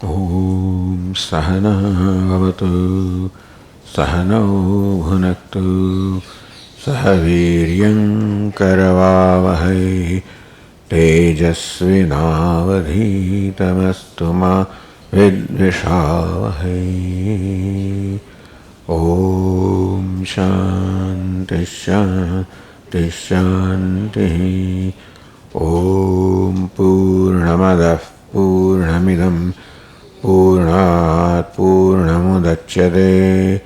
Om Sahana Bhavatu Sahano Bhunaktu Sahaviryam Karavavahai Tejasvinavadhitamastu ma Vidvishavahai. Om Shanti Shanti Shanti. Om Purnamadah Purnamidam Purnat Purnamudachyate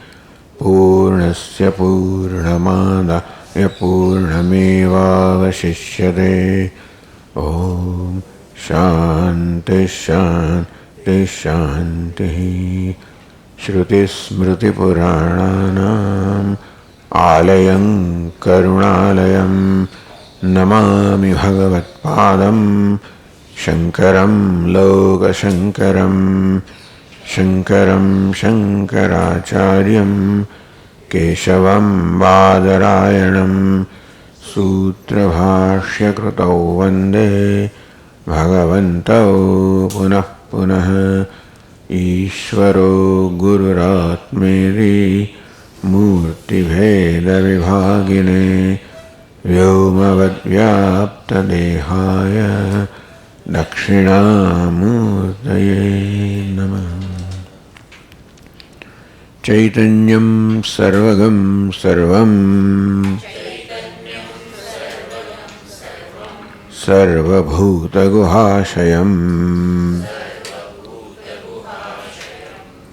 Purnasya Purnamadaya Purnamevavashishyate. Om Shanti Shanti Shanti. Shruti Smriti Purananam Alayam Karunalayam Namami Bhagavat Padam Shankaram Loka Shankaram Shankaram Shankaracharyam Keshavam Badarayanam Sutra Bhashya Krutau Vande Bhagavantau Punah Punah Ishvaro Gururatmeri Murti Bheda Vibhagine Vyomavad Vyapta Dehaya Dakshinamurtaye Namah. Chaitanyam Sarvagam Sarvam Sarvabhuta Guhashayam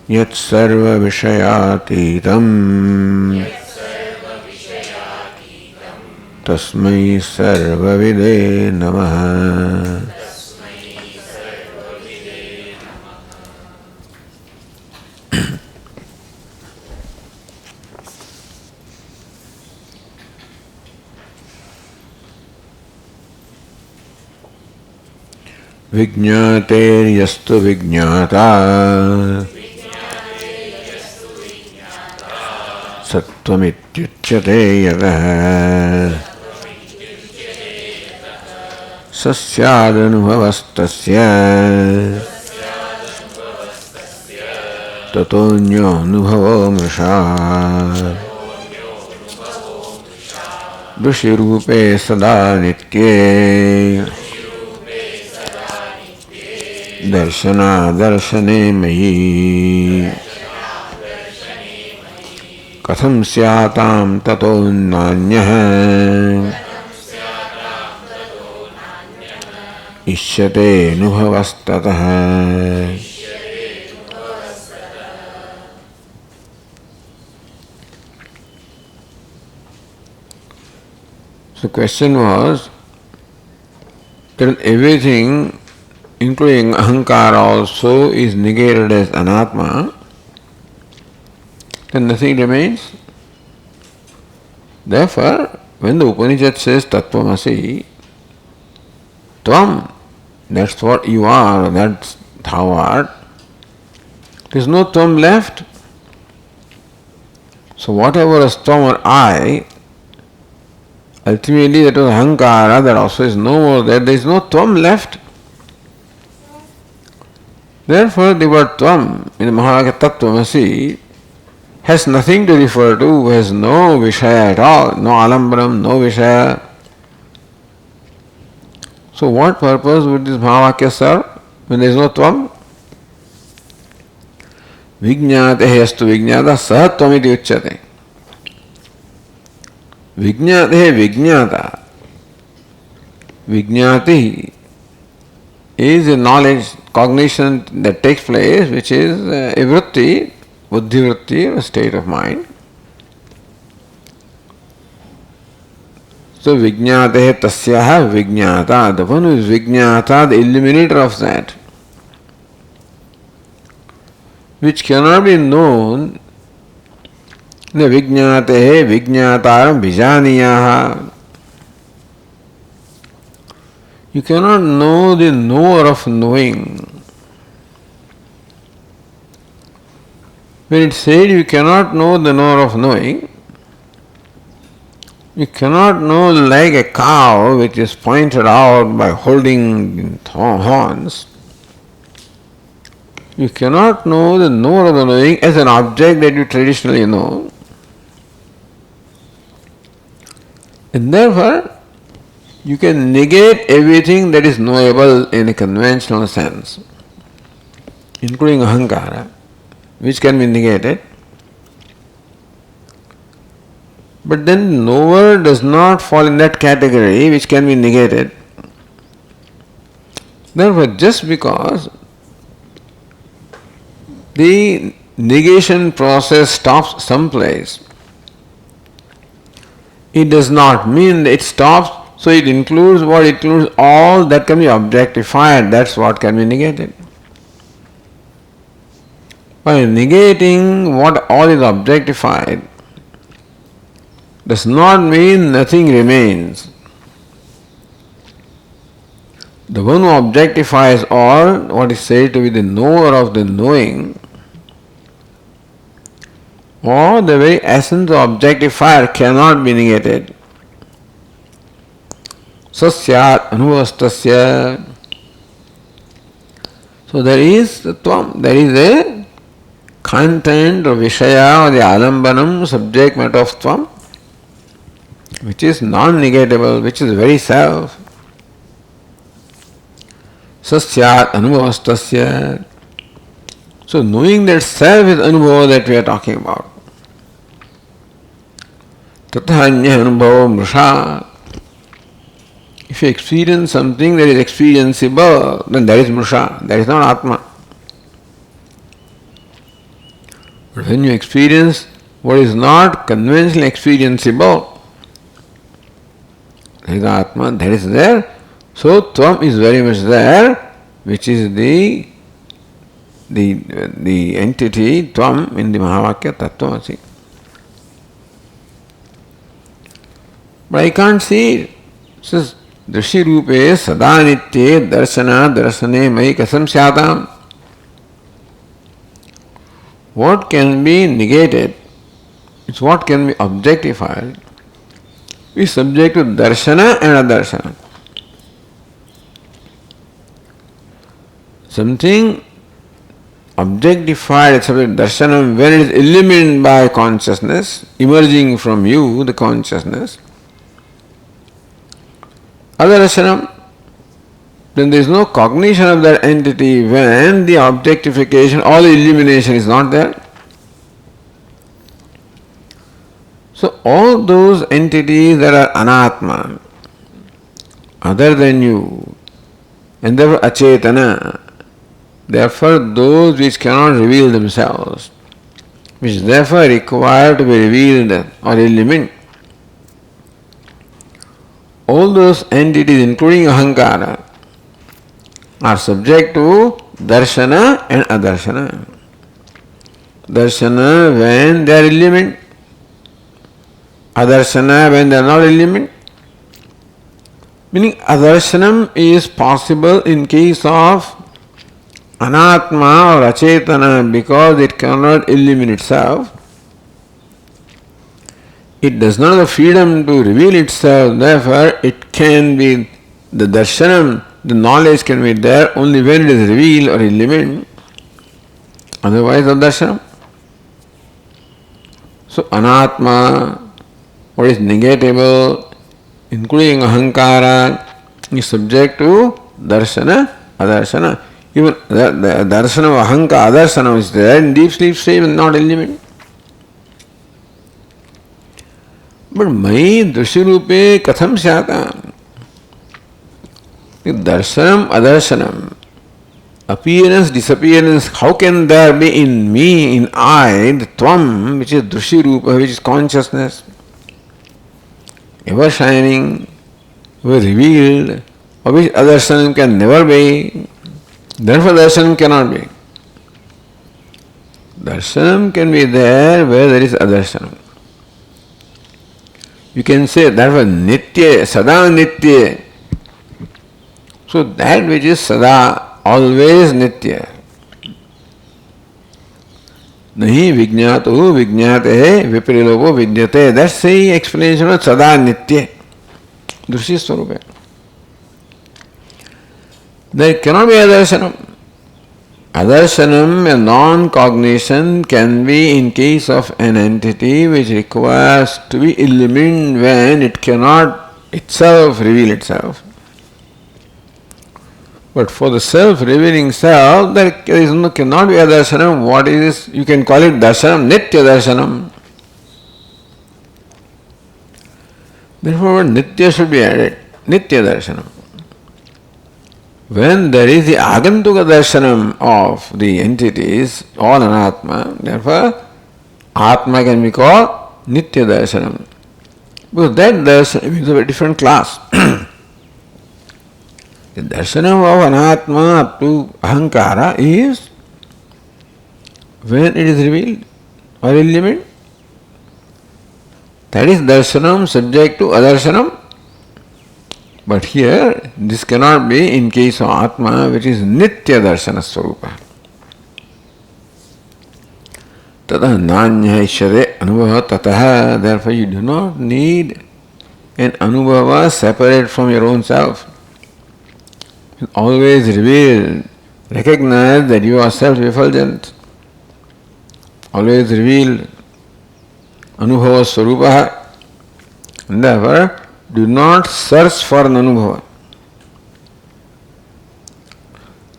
Yat Sarva Vishayatitam Tasmai Sarvavide Namaha. Vijñāte yastu vijñātā sattvamitयुच्यते yatah sasyādanubhavastasya tatonyo nubhavo mrishā dushirupe sada nitye darshana darshane mayi katham syatam tato nanyah ishyate nubhavastatah. So the question was that everything including ahankara also is negated as anatma, then nothing remains. Therefore, when the Upanishad says Tattvamasi, Tvam, that's what you are, that's thou art, there is no Tvam left. So whatever is Tvam or I, ultimately that was ahankara, that also is no more there, there is no Tvam left. Therefore, the word Tvam in the Mahavakya Tattvamasi has nothing to refer to, has no Vishaya at all, no Alambram, no Vishaya. So what purpose would this Mahavakya serve when there is no Tvam? Vijñāte yastu vijñāta sah tvamiti uchyate. Vijñāte vijñāta. Vijñāti is a knowledge, cognition that takes place, which is a vritti, buddhi vritti, a state of mind. So vijñāte tasyaha vijñāta, the one who is vijñāta, the illuminator of that, which cannot be known. The vijñāte vijñātaram vijāniyaha. You cannot know the knower of knowing. When it said you cannot know the knower of knowing, you cannot know like a cow which is pointed out by holding horns. You cannot know the knower of the knowing as an object that you traditionally know. And therefore, you can negate everything that is knowable in a conventional sense, including ahankara, which can be negated. But then knower does not fall in that category which can be negated. Therefore, just because the negation process stops someplace, it does not mean that it stops, so it includes what? It includes all that can be objectified. That's what can be negated. By negating what all is objectified does not mean nothing remains. The one who objectifies all, what is said to be the knower of the knowing, or the very essence of objectifier cannot be negated. Sasyat anuvastasya. So there is the tvam, there is a content or vishaya or the alambanam, subject matter of tvam, which is non-negatable, which is very self. Sasyat anubhavastasya. So knowing that self is anubhava that we are talking about. Tathanya anubhava mrisha. If you experience something that is experienceable, then that is mrisha, that is not atma. But when you experience what is not conventionally experienceable, that is atma, that is there. So tvam is very much there, which is the entity tvam in the Mahavakya Tattvamasi. But I can't see it. It says Drishi Rupe Sada Nitye Darshana Darshane Mai Kasam Syatam. What can be negated, it's what can be objectified, is subject to darshana and adarshana. Something objectified, subject to darshanam, when it is illumined by consciousness, emerging from you, the consciousness, adarsanam, then there is no cognition of that entity when the objectification, all the illumination is not there. So all those entities that are anatma, other than you, and therefore achetana, therefore those which cannot reveal themselves, which therefore require to be revealed or illumined, all those entities including ahankara are subject to darshana and adarshana. Darshana when they are illumined, adarshana when they are not illumined. Meaning adarshanam is possible in case of anatma or achetana because it cannot illuminate itself. It does not have the freedom to reveal itself, therefore it can be the darshanam, the knowledge can be there only when it is revealed or illumined. Otherwise, adarshana. So, anatma, what is negatable, including ahankara, is subject to darshana, adarshana. Even the darshana of ahankara, adarshana is there in deep sleep state and not illumined. But mai drushirupe katham syata. Darshanam, adarsanam, appearance, disappearance, how can there be in me, in I, the tvam, which is drushirupa, which is consciousness, ever shining, ever revealed, of which adarsanam can never be, therefore darshanam cannot be. Darshanam can be there where there is adarsanam. You can say therefore nitya, sada nitya. So that which is sada, always nitya. Nahi vijñāto vijñāte viprilopo vidyate. That's the explanation of sada nitya. Drushi swarupa. There cannot be adarsanam. Adarsanam, a non-cognition, can be in case of an entity which requires to be illumined when it cannot itself reveal itself. But for the self-revealing self, there cannot be a darshanam. What is this? You can call it darshanam, nitya darshanam. Therefore, nitya should be added. Nitya darshanam. When there is the agantuka darshanam of the entities, all anatma, therefore, atma can be called nitya darshanam. Because that darshanam is of a different class. The darshanam of anatma up to ahankara is when it is revealed or illumined. That is darshanam subject to adarshanam. But here, this cannot be in case of atma, which is nitya darshana swarupa. Tata nanya ishade anubhava tataha. Therefore, you do not need an anubhava separate from your own self. Always reveal, recognize that you are self-effulgent. Always reveal anubhava swarupa. And therefore, do not search for an anubhava.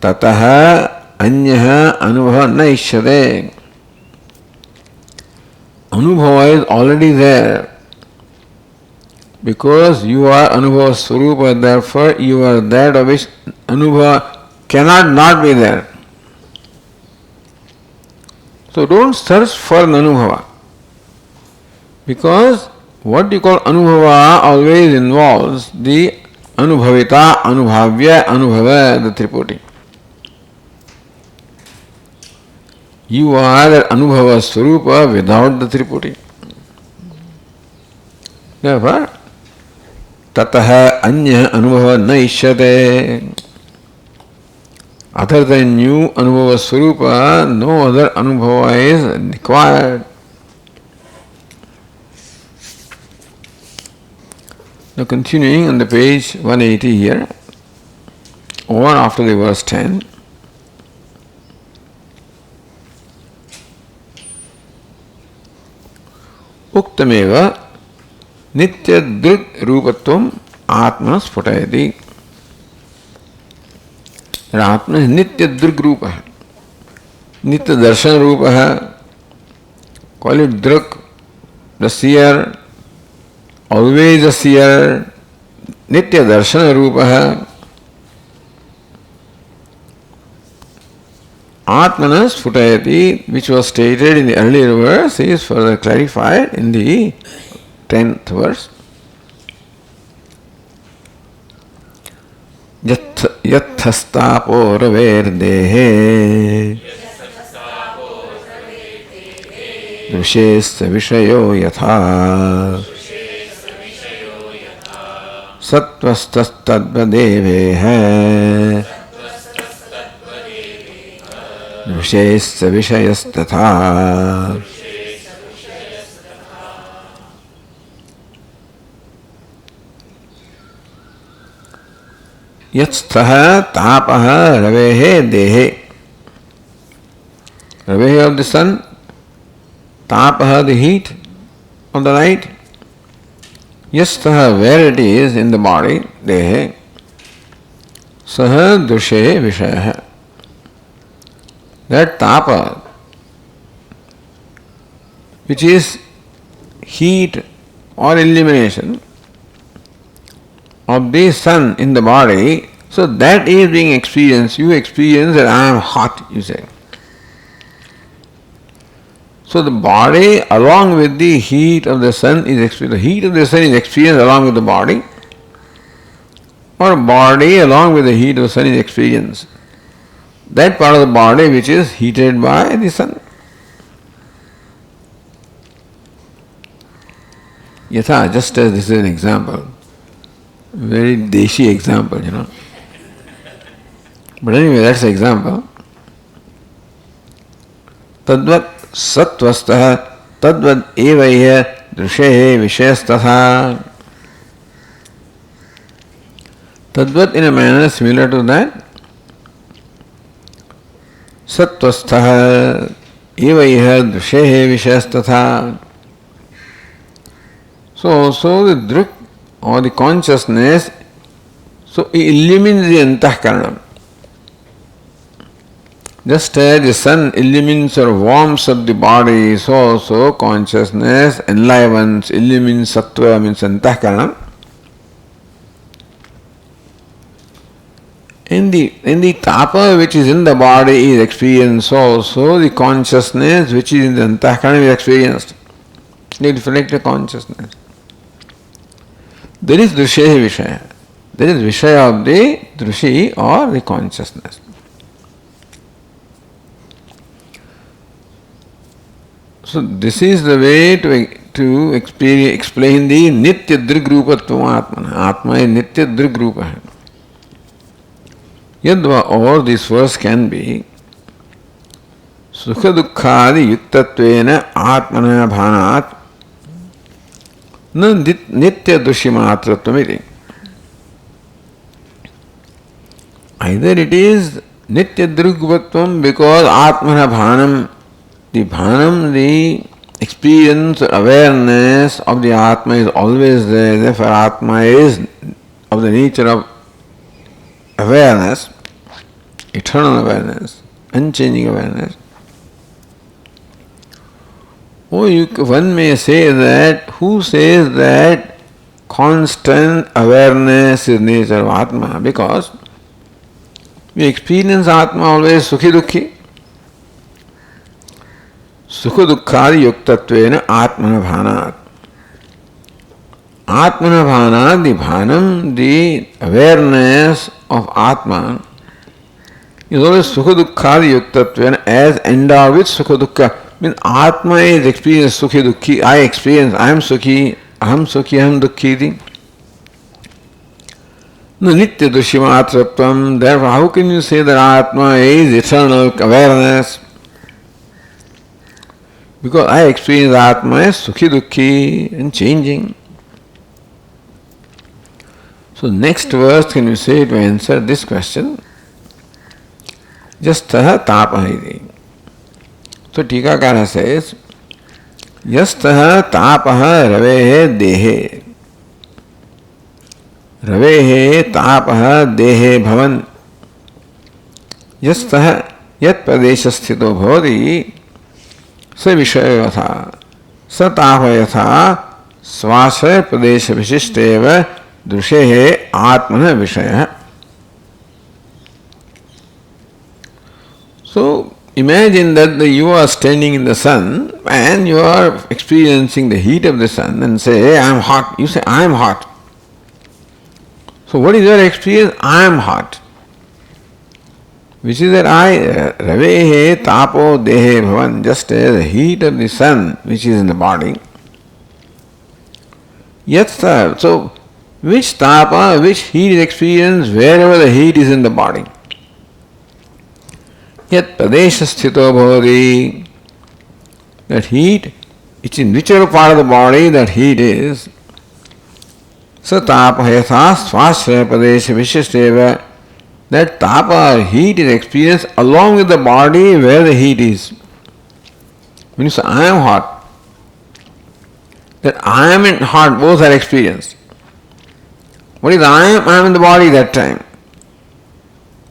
Tataha anyaha anubhava na ishyate. Anubhava is already there. Because you are anubhava swarupa, therefore you are that of which anubhava cannot not be there. So don't search for an anubhava. Because what you call anubhava always involves the anubhavita, anubhavya, anubhava, the tripoti. You are the anubhava swarupa without the tripoti. Therefore, tataha anya anubhava na ishyate. Other than you, anubhava swarupa, no other anubhava is required. Now continuing on the page 180 here, or after the verse 10. Uktameva nitya drug rupatvam atma sputayati. Atma is nitya drug rupa, nitya darshan rupa. Call it drug, the seer, always a seer, nitya darshana rupa. Atmana sputayati, which was stated in the earlier verse, is further clarified in the 10th verse. Yathastapo raverdehe drushesya vishayo yatha satvastastadvadeveha drushesya vishayastatha. Yatsthaha tapaha ravehe dehe. Ravehe of the sun, tapaha the heat of the light. Yasthaha where it is in the body, dehe. Saha dushe vishaya. That tapa, which is heat or illumination of the sun in the body, so that is being experienced. You experience that I am hot, you say. So the body along with the heat of the sun is experienced. The heat of the sun is experienced along with the body, or body along with the heat of the sun is experienced. That part of the body which is heated by the sun. Yatha, just as this is an example, very deshi example, you know. But anyway, that's the example. Tadvat satvastah tadvad evaya drushehe vishayastatha. Tadvat in a manner similar to that. Sattvastha eva iha drishehe vishayastatha. So the drik or the consciousness, so it illumines the antahkarana. Just as the sun illumines or warms up the body, so also consciousness enlivens, illumines sattva, means antahkarana. In the tapa which is in the body is experienced, also the consciousness which is in the antahkarana is experienced. They reflect the consciousness. There is drishya vishaya. There is vishaya of the drishi or the consciousness. So this is the way to explain the nitya drigrupatvam atmana. Atma is nitya drigrupa. Yadva, or this verse can be sukha dukkhadi yuktatvena atmana bhanat na nitya dushimatratvam. Either it is nitya drigupatvam because atmana bhanam, the experience, awareness of the Atma is always there. Therefore, Atma is of the nature of awareness, eternal awareness, unchanging awareness. One may say that, who says that constant awareness is the nature of Atma? Because we experience Atma always sukhi dukhi. Sukha dukkhadi yuktatvena atmana bhanat. Atmana bhanat, the bhanam, the awareness of Atma is always sukha dukkhadi yuktatvena, as endowed with sukha dukkha. Means Atma is experienced sukhi dukhi. I experience, I am sukhi, aham dukhi. No nitya dushimatratvam. Therefore, how can you say that Atma is eternal awareness? Because I experience Atma as sukhi dukhi and changing. So next verse, can you say to answer this question? Yastaha tapaha. So Tikakara says, Yastaha tapaha ravehe dehe. Ravehe tapaha dehe bhavan. Yastaha yat padeshasthito bhavati. स विषय यथा स ताप यथा स्वाश्रय प्रदेश विशिष्टेव दृशे आत्मन विषय. So imagine that you are standing in the sun and you are experiencing the heat of the sun and say, I am hot. You say, I am hot. So what is your experience? I am hot. Which is that ravehe tapo dehe bhavan, just as the heat of the sun which is in the body. Yatsa, so which tapa, which heat is experienced wherever the heat is in the body. Yat padesha sthito bhavati, that heat, which in whichever part of the body that heat is, sa tapa yatha swashraya padesha vishishteva, that tapa or heat is experienced along with the body where the heat is. When you say, I am hot, that I am and hot both are experienced. What is I am? I am in the body that time.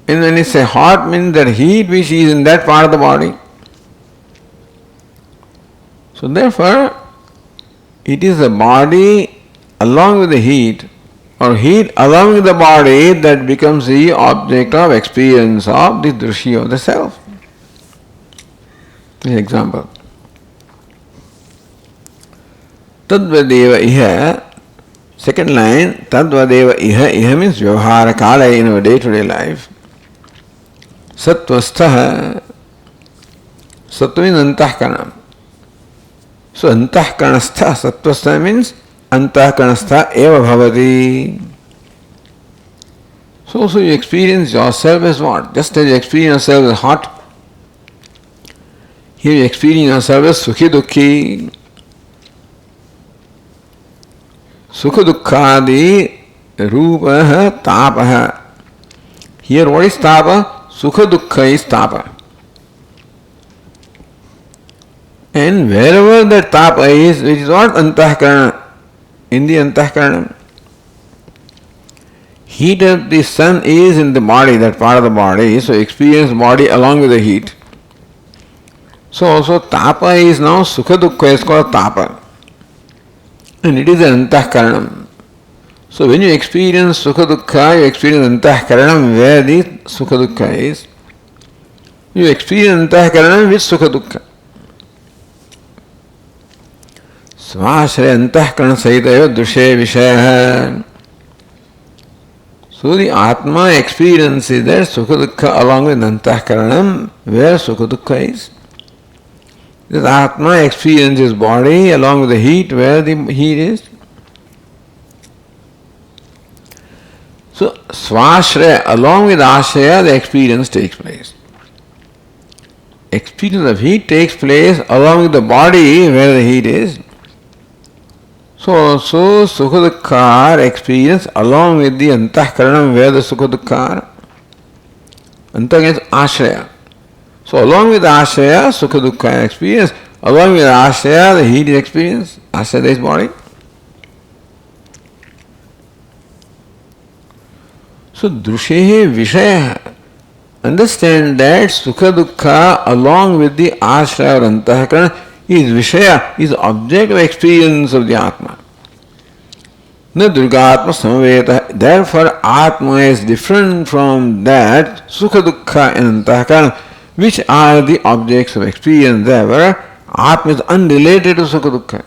And when you say hot, means that heat which is in that part of the body. So therefore, it is the body along with the heat, or heat along with the body, that becomes the object of experience of the drishi of the self. This example. Tadvadeva iha, second line, Tadvadeva iha, iha means vyavhara kala in our day-to-day life. Sattvastaha, sattva means antahkarana. So antahkaranastha, sattvastha means antahkaranastha eva bhavati. So you experience yourself as what? Just as you experience yourself as hot, here you experience yourself as sukhi dukhi. Sukha dukkhadi rupaha tapaha. Here what is tapa? Sukha dukkha is tapa. And wherever that tapa is, which is what antahkarana, in the antahkarana, heat of the sun is in the body, that part of the body, so experience body along with the heat. So also tapa is now sukha dukkha is called tapa. And it is an antahkaranam. So when you experience sukha dukkha, you experience antahkaranam where the sukha dukkha is. You experience antahkaranam with sukha dukkha. Swashraya antahkarana sahitaya dushe vishaya. So the Atma experiences that sukha dukkha along with antahkaranam where sukha dukkha is. This Atma experiences body along with the heat where the heat is. So swashraya, along with ashraya, the experience takes place. Experience of heat takes place along with the body where the heat is. So also sukha dukkha experience along with the antahkaranam where the sukha dukkha. Antah is ashraya. So along with ashraya, sukha dukkha experience. Along with ashraya, the heat is experience. Ashraya is body. So drushehe vishaya. Understand that sukha dukkha along with the ashraya or antahkarana is vishaya, is object of experience of the Atma. Na durgatma samaveta. Therefore Atma is different from that sukha dukkha and antahkarana, which are the objects of experience. Therefore Atma is unrelated to sukha dukkha.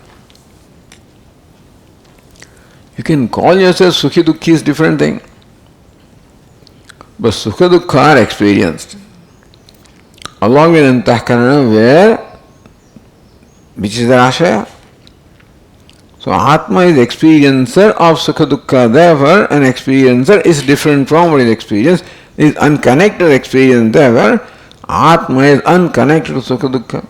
You can call yourself sukhi dukkhi is different thing. But sukha dukkha are experienced along with antahkarana where which is the ashraya. So Atma is experiencer of sukha dukkha. Therefore an experiencer is different from what is experienced, is unconnected experience. Therefore Atma is unconnected to sukha dukkha.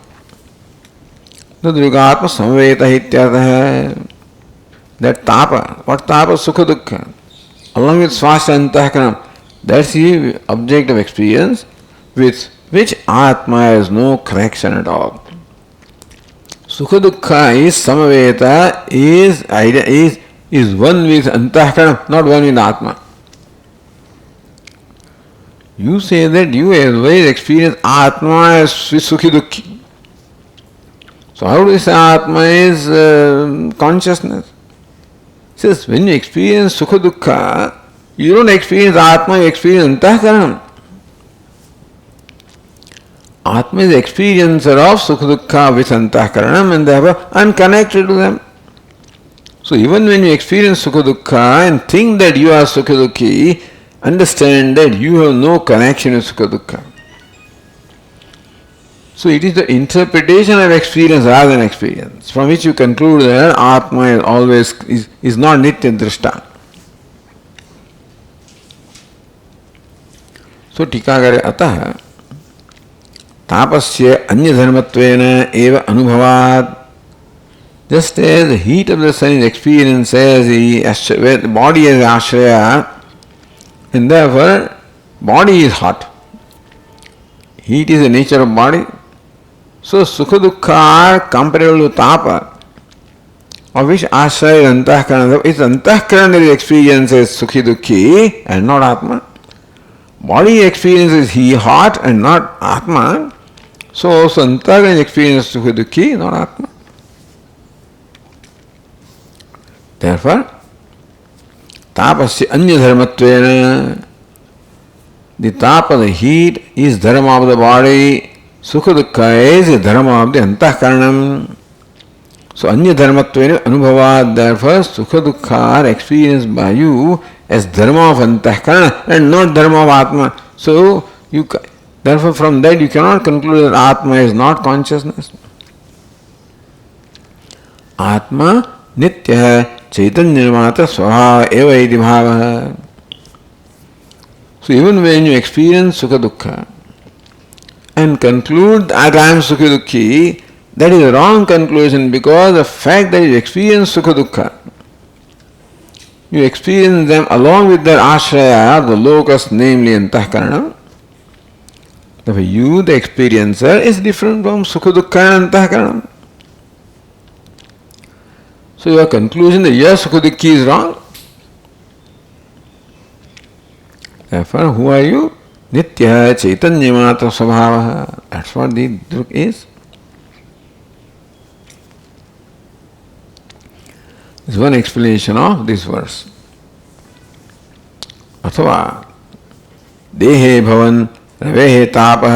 Tadrugatma samveta hityartha. That tapa, what tapa? Sukha dukkha. Along with swasya antahkarana, that's the object of experience with which Atma has no connection at all. Sukha dukkha is samaveta, is one with antahkarana, not one with Atma. You say that you as well experience Atma as with sukhi dukkhi. So how do you say Atma is consciousness? It says when you experience sukha dukkha, you don't experience Atma, you experience antahkaranam. Atma is the experiencer of sukha dukkha with antahkaranam and therefore unconnected to them. So even when you experience sukha dukkha and think that you are sukha dukkhi, understand that you have no connection with sukha dukkha. So it is the interpretation of experience rather than experience, from which you conclude that Atma is always is not nitya drishta. So टीकाकरे अतः तापस्य अन्य धर्मत्वेन एव अनुभवात्. Just as the heat of the sun is experienced as the body is ashraya, and therefore body is hot. Heat is the nature of body. So sukha dukkha are comparable to tapa, of which ashraya is antahkarana. It's antahkarana that is experienced as sukhi dukkhi and not Atma. Body experiences he hot and not Atma. So also antahkarana experiences sukhi dukkhi, not Atma. Therefore, tapasya anya dharmatvena, the tapa, the heat, is dharma of the body. Sukha dukkha is the dharma of the antahkaranam. So anya dharmatvena anubhavad. Therefore, sukha dukkha are experienced by you as dharma of antahkarana and not dharma of Atma. So therefore from that you cannot conclude that Atma is not consciousness. Atma nitya chaitanya matra svabhava eva iti bhava. So even when you experience sukha dukkha and conclude that I am sukhi dukkhi, that is a wrong conclusion, because the fact that you experience sukha dukkha, you experience them along with their ashraya, the locus, namely antahkarana. Therefore you, the experiencer, is different from sukha dukkha and antahkarana. So your conclusion that yes, Sukha-Dukkhi is wrong. Therefore, who are you? Nitya Chaitanyamata Svabhavaha. That's what the Druk is. This is one explanation of this verse. अथवा देहे भवन रवेः तापः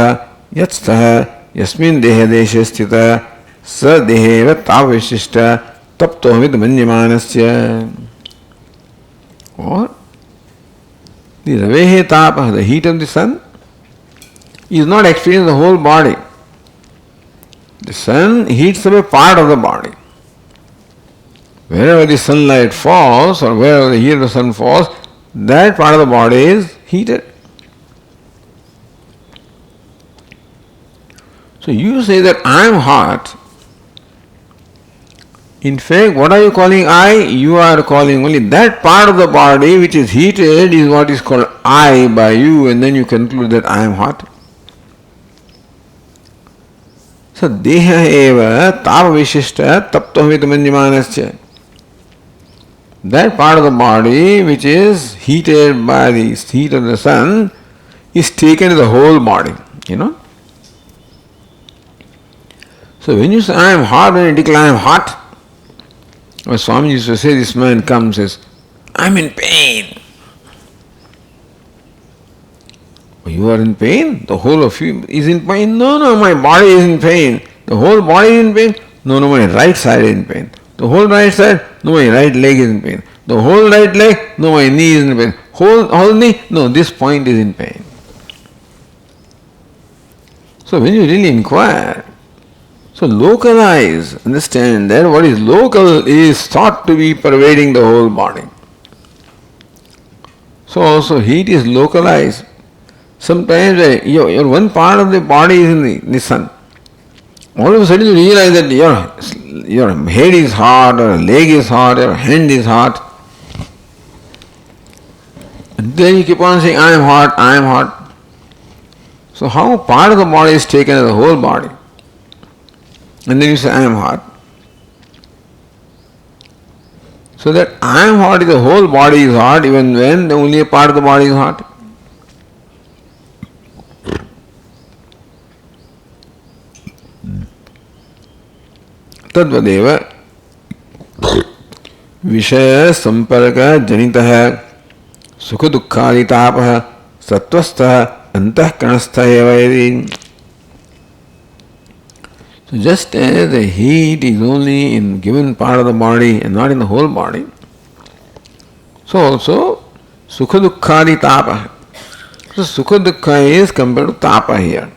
यत्स्थः यस्मिन् देह देशे स्थितः स देहेव तापविशिष्टः तप्तोऽविद्मन्यमानस्य. Or the रवेः तापः, the heat of the sun, is not experiencing the whole body. The sun heats up a part of the body. Wherever the sunlight falls or wherever the heat of the sun falls, that part of the body is heated. So you say that I am hot. In fact, what are you calling I? You are calling only that part of the body which is heated is what is called I by you, and then you conclude that I am hot. So deha eva tava vishishta tapto vidmanyamanasya. That part of the body which is heated by the heat of the sun is taken to the whole body, So when you say I am hot, when you declare I am hot, or Swami used to say, this man comes and says, I am in pain. You are in pain? The whole of you is in pain? No, my body is in pain. The whole body is in pain? No, my right side is in pain. The whole right side? No, my right leg is in pain. The whole right leg? No, my knee is in pain. Whole knee? No, this point is in pain. So when you really inquire, so localize, understand that what is local is thought to be pervading the whole body. So also heat is localized. Sometimes your one part of the body is in the sun. All of a sudden you realize that your head is hot, or leg is hot, or hand is hot. And then you keep on saying, I am hot, I am hot. So how part of the body is taken as the whole body? And then you say, I am hot. So that I am hot is the whole body is hot, even when only a part of the body is hot. तद्वदेव विषय संपर्क जनितः सुख दुःखादितापः सत्वस्थः अंतःकरणस्थः एव यदि. So just as the heat is only in given part of the body and not in the whole body, so also sukha dukkhadi tapa. So sukha dukkha is compared to tapa here.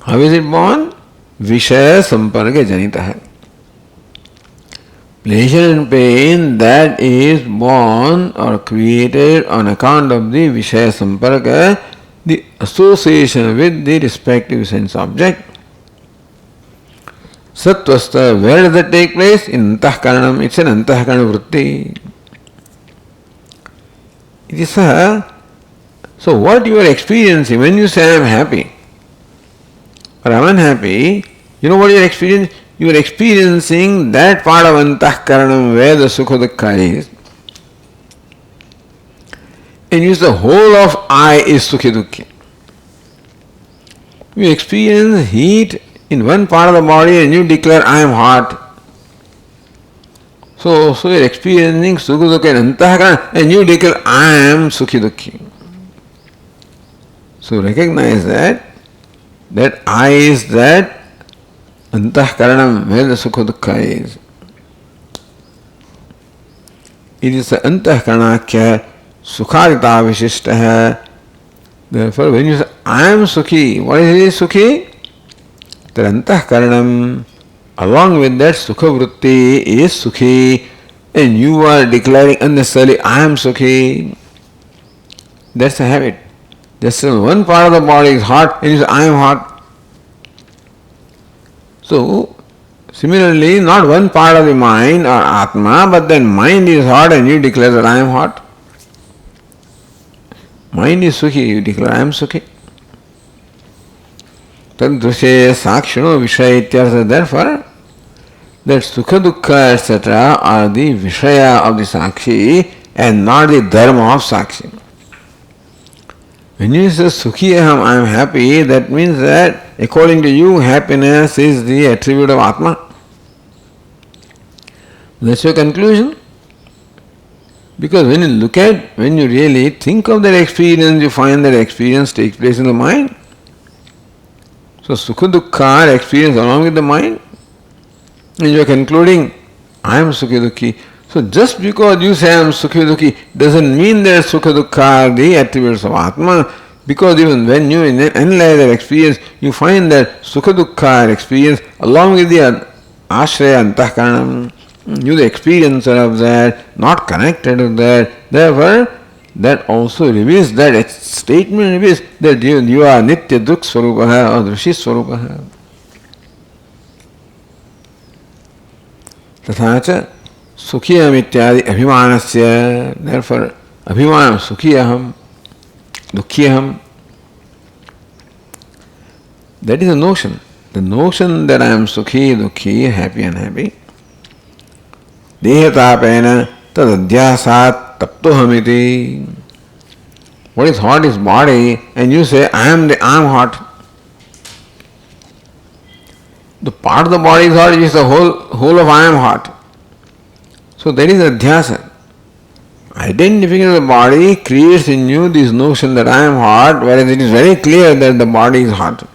How is it born? Vishaya samparga janitaha. Pleasure and pain that is born or created on account of the Vishaya samparga, the association with the respective sense object. Satvastha, where does that take place? In antahkaranam. It's an antahkarana vritti. It is so what you are experiencing when you say I am happy or I am unhappy, you know what you are experiencing? You are experiencing that part of antahkaranam where the sukha dukkha is. And you say the whole of I is sukhi dukkhi. You experience heat in one part of the body and you declare I am hot. So you are experiencing sukha dukkha and antahkarana and you declare I am sukhi dukkhi. So recognize that I is that antahkaranam where the sukha dukkha is. It is the antahkaranakya sukhadita vishishtah. Therefore when you say I am sukhi, what is sukhi? The antahkaranam along with that sukha vritti is sukhi, and you are declaring unnecessarily I am sukhi. That's a habit. Just one part of the body is hot and you say I am hot. So similarly, not one part of the mind or atma, but then mind is hot and you declare that I am hot. Mind is sukhi, you declare I am sukhi. Tadrushe sakshino vishaya ityartha. Therefore, that Sukha Dukkha etc. are the Vishaya of the Sakshi and not the Dharma of Sakshi. When you say Sukhi Aham, I am happy, that means that according to you, happiness is the attribute of Atma. That's your conclusion. Because when you really think of that experience, you find that experience takes place in the mind. So Sukha Dukkha are experienced along with the mind. And you are concluding, I am Sukhi Dukhi. So just because you say I am Sukhi Dukhi doesn't mean that Sukha Dukkha are the attributes of Atma. Because even when you analyze that experience, you find that Sukha Dukkha are experienced along with the Ashraya Antahkaranam. You the experiencer of that, not connected to that. Therefore, that also reveals that statement reveals that you are Nitya Dukh Swarupaha or Drishi Swarupaha. तथा सुखियम इत्यादि अभिमानस्य, therefore अभिमान सुखियहम दुखियहम, that is a notion. The notion that I am sukhi, dukhi, happy, unhappy. Dehatapena tad adhyasat taptohamiti. What is hot is body, and you say I am hot. The part of the body is hot, which is the whole of I am hot. So that is adhyasa. Identification of the body creates in you this notion that I am hot, whereas it is very clear that the body is hot.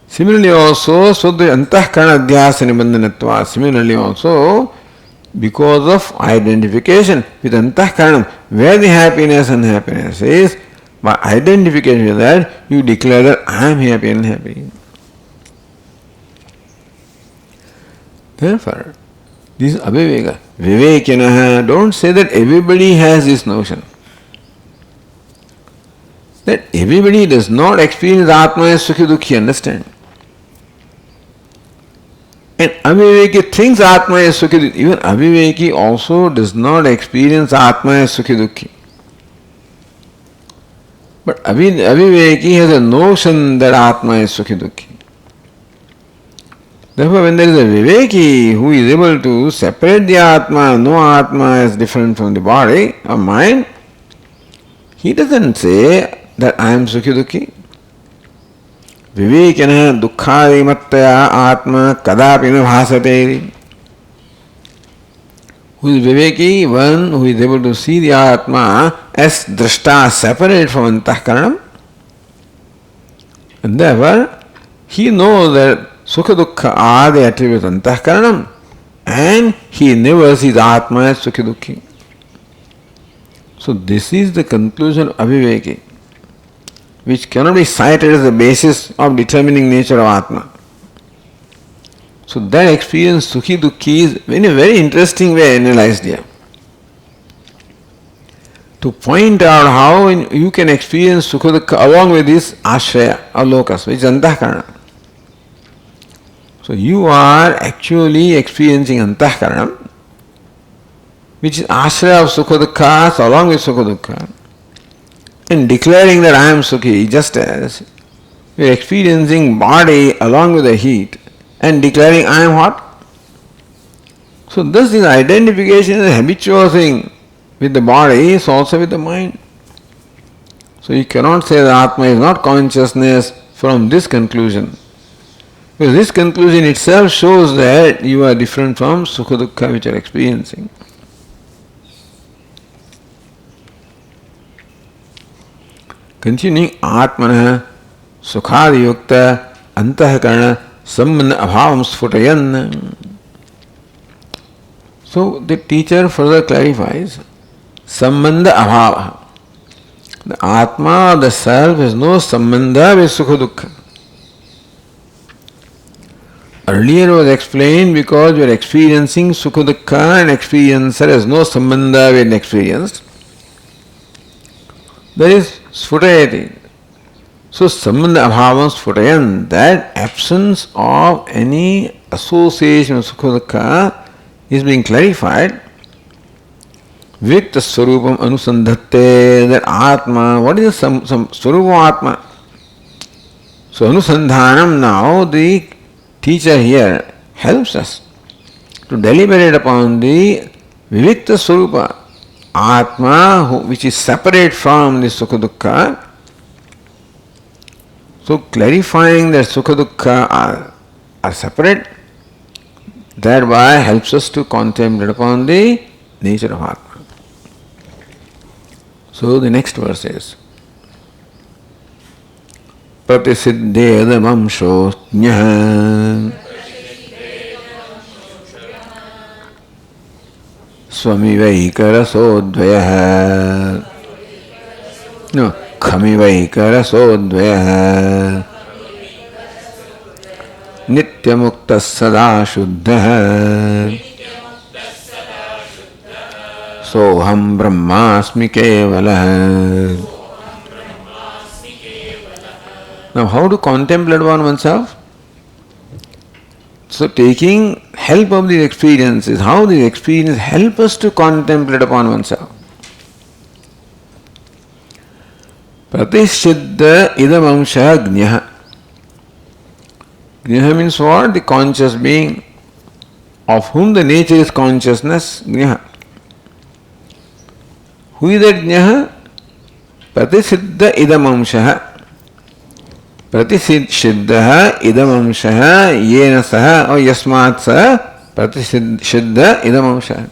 Similarly also, so the antahkarana adhyasa nibandhanatva, similarly also, because of identification with antahkarana, where the happiness and unhappiness is, by identification with that, you declare that I am happy and unhappy. Therefore, this aviveka, vivekinaha, don't say that everybody has this notion. That everybody does not experience Atma as Sukhi Dukhi, understand? And aviveki thinks Atma as Sukhi Dukhi. Even aviveki also does not experience Atma as Sukhi Dukhi. But aviveki has a notion that Atma is Sukhi Dukhi. Therefore, when there is a viveki who is able to separate the Atma, no Atma is different from the body or mind, he doesn't say that I am Sukhi Dukhi. Vivekina dukkhadi mattaya Atma kadapi na bhasate. Who is viveki? One who is able to see the Atma as drashta, separate from antahkaranam. And therefore, he knows that Sukha Dukkha are the attributes of antahkaranam, and he never sees Atma as Sukhi Dukhi. So this is the conclusion of aviveki, which cannot be cited as the basis of determining nature of Atma. So that experience, Sukhi Dukhi, is in a very interesting way analyzed here. To point out how you can experience Sukha Dukkha along with this ashraya or lokas, which is antahkarana. So you are actually experiencing antahkaranam, which is ashraya of Sukha Dukkha along with Sukha Dukkha, and declaring that I am Sukhi, just as you are experiencing body along with the heat and declaring I am hot. So thus this identification is a habitual thing with the body, is also with the mind. So you cannot say that Atma is not consciousness from this conclusion. Because this conclusion itself shows that you are different from Sukha Dukkha which you are experiencing. Continuing, Atmana Sukhadi Yukta Antahkarana Sambandha Abhavam Sfutayan. So the teacher further clarifies Sambandha Abhava. The Atma, the self, has no Sambandha with Sukha Dukkha. Earlier was explained because we are experiencing Sukha Dukkha and experiencer has no Sambandha with experienced. There is Sfutayati. So Sambandha Abhavam Sfutayan, that absence of any association with Sukha Dukkha is being clarified. Vikta Swarupam Anusandhatte, that Atma, what is the Swarupam Atma? So Anusandhanam now, the teacher here helps us to deliberate upon the Vivikta Swarupa, Atma, which is separate from the Sukha Dukkha. So clarifying that Sukha Dukkha are separate, thereby helps us to contemplate upon the nature of Atma. So the next verse is Pratisiddhedamamsho jnah Swami vaikarasodvayah no Khami vaikarasodvayah Nityamuktas sada shuddhah Soham brahmasmi kevalah. Now, how to contemplate on oneself? So, taking help of these experiences, how these experiences help us to contemplate upon oneself. Pratishiddha idam amsha jnah. Jnah means what? The conscious being, of whom the nature is consciousness, jnah. Who is that jnah? Pratisiddha idam amsha. Pratisiddha idam amsha yena saha or yasmat saha pratisiddha idam amsha.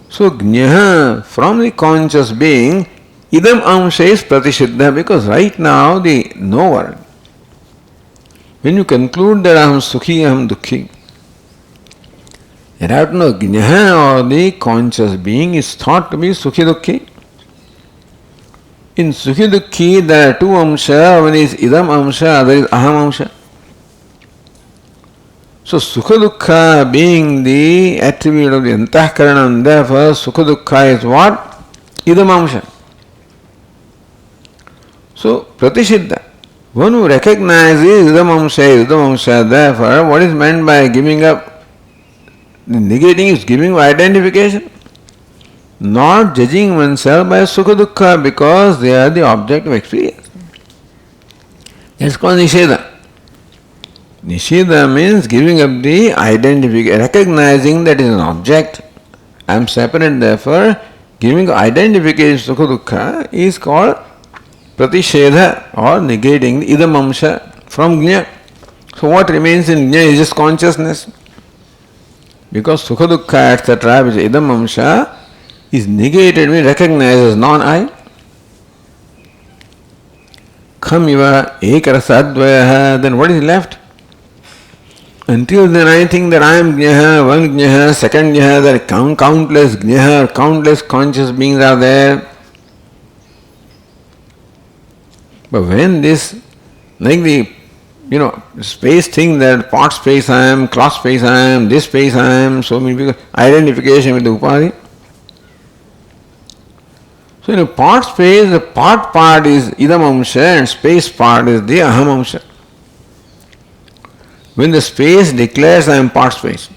So jnah, from the conscious being, idam amsha is pratisiddha, because right now the knower, when you conclude that aham sukhi, aham dukhi, you have to know jnah, or the conscious being, is thought to be sukhi dukhi. In sukhi dukhi there are two amsha, one is idam amsha, other is aham amsha. So sukha dukha being the attribute of the antahkarana, and therefore sukha dukha is what? Idam amsha. So pratisiddha, one who recognizes idam amsha is idam amsha, therefore what is meant by giving up? The negating is giving identification, not judging oneself by sukha dukkha, because they are the object of experience. That's called nisheda. Nisheda means giving up the identification, recognizing that it is an object. I am separate, therefore giving identification sukha dukkha is called pratishedha, or negating the idam amsha from jnana. So what remains in jnana is just consciousness. Because sukha dukkha etc., which is idam amsha, is negated when recognized as non-I. Khamiva ekarasadvaya, then what is left? Until then I think that I am jnana, one jnana, second jnana, there are countless jnana, countless conscious beings are there. But when this, like the space thing, that part space I am, cloth space I am, this space I am, so many people, identification with the upadhi. So in a part space, the part is idam amsha and space part is the aham amsha. When the space declares I am part space,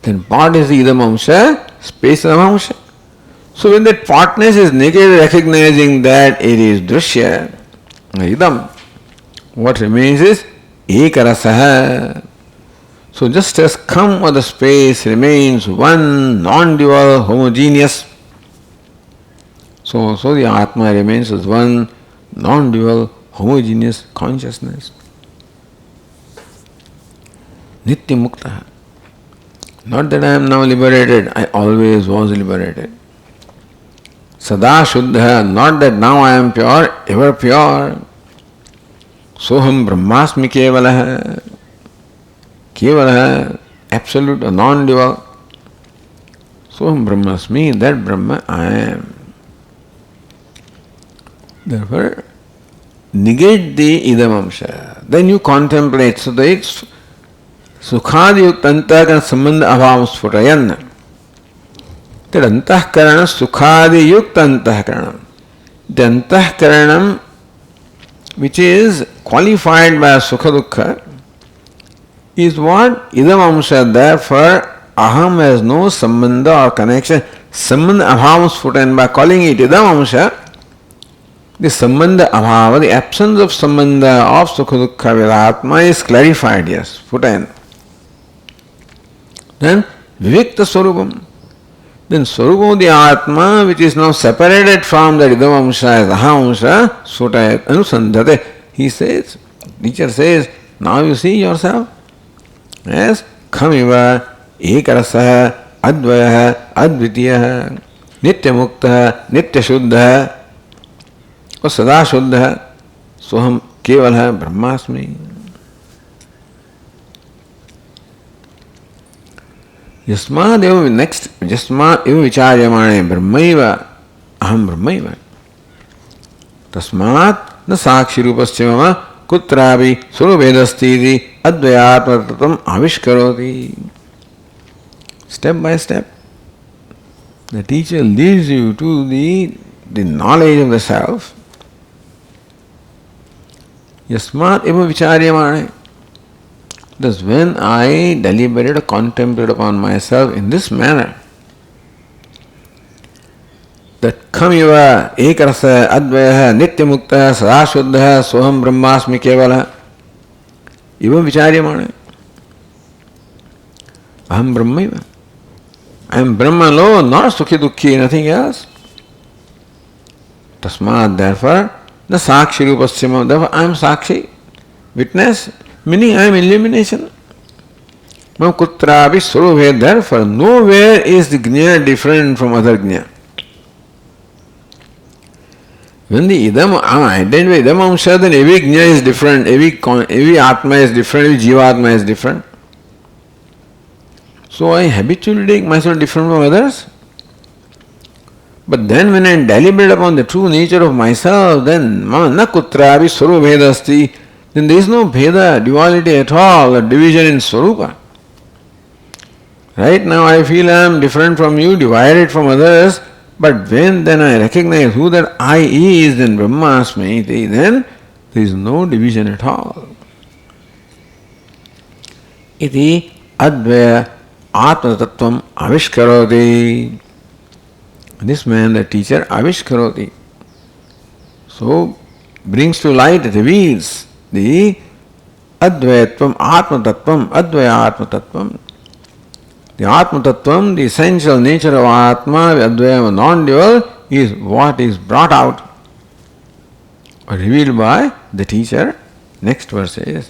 then part is the idam amsha, space is aham amsha. So when that partness is negated, recognizing that it is drishya, idam, what remains is ekarasaha. So just as come or the space remains one, non-dual, homogeneous, so the Atma remains as one, non-dual, homogeneous consciousness. Nitya mukta. Not that I am now liberated, I always was liberated. Sada shuddha, not that now I am pure, ever pure. Soham brahmasmi kevalah. Kevalah, absolute or non-dual. Soham brahmasmi, that Brahma I am. Therefore, negate the idam amsha. Then you contemplate. So that it's sukhadi yukta antahkarana sambandha abhavam sphutayan. That antahkarana sukhadi yukta antahkarana. The antahkaranam which is qualified by sukha dukkha is what? Idam amsha. Therefore, aham has no sambandha or connection. Sambandha abhavam sphutayan. By calling it idam amsha, the sambandha abhava, the absence of sambandha of sukha dukkha with Atma is clarified, yes, put in. Then vivikta swarupam. Then swarupam of the Atma, which is now separated from the idamamsha as ahamsha, sutayat anusandhate. He says, teacher says, now you see yourself. Yes, khamiva ekarasah advayah advitiyah nityamukta nityashuddha और सदा शुद्ध है सोहम केवल है ब्रह्मास्मि यस्मादेव next यस्मादेव विचार्यमाणे ब्रह्मैव अहम ब्रह्मैव तस्मात् न साक्षी रूपस्य मम कुत्रापि स्वरूपभेदस्ति इति अद्वयात्मतत्त्वम् आविष्करोति step by step the teacher leads you to the knowledge of the self. Yasmat eva vicharyamane. Thus, when I deliberate or contemplate upon myself in this manner, that khamiva ekarasa advaya nityamukta sadashuddha soham brahmasmi kevala eva vicharyamane. Aham brahmaiva. I am Brahman alone, not sukhi dukhi, nothing else. Tasmat, therefore, the Sakshi Rupasya, therefore I am Sakshi, witness, meaning I am illumination. Mam kutrapi surubhe, therefore nowhere is the Gnya different from other Gnya. When the Idam, I identify Idam Amsha, then every Gnya is different, every Atma is different, every Jivatma is different. So I habitually take myself different from others. But then when I deliberate upon the true nature of myself, then na kutrapi swarupabhedasti, then there is no bheda, duality at all, a division in swarupa. Right now I feel I am different from you, divided from others, but when then I recognize who that I is, then Brahmasmi, then there is no division at all. Iti advaya atma tattvam avishkaroti. This man, the teacher, avishkaroti. So, brings to light, reveals the advaitvam, atma tattvam, advaya atma tattvam. The atma tattvam, the essential nature of atma, advaya, non-dual, is what is brought out or revealed by the teacher. Next verse is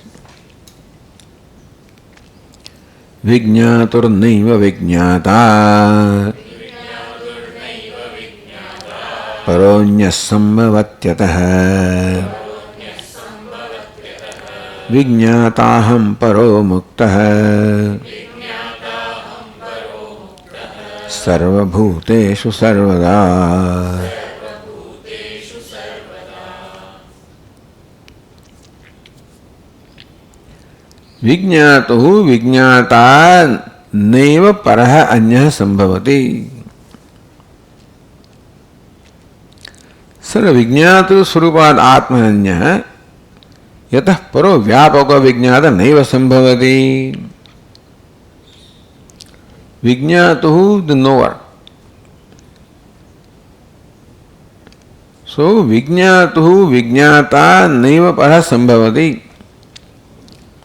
Vijñātur naiva vijñātā Paroñya sambhavatyatah Vijñātāham paro muktah Sarvabhuteshu sarvada. Vijñātuhu vijñātā neva paraha anyah sambhavati. Sarva vijñātu surupād atmananyah yatah paro vyāpaka vijñāta neva sambhavati. Vijñātuhu, the knower. So, vijñātuhu vijñātā neva paraha sambhavati.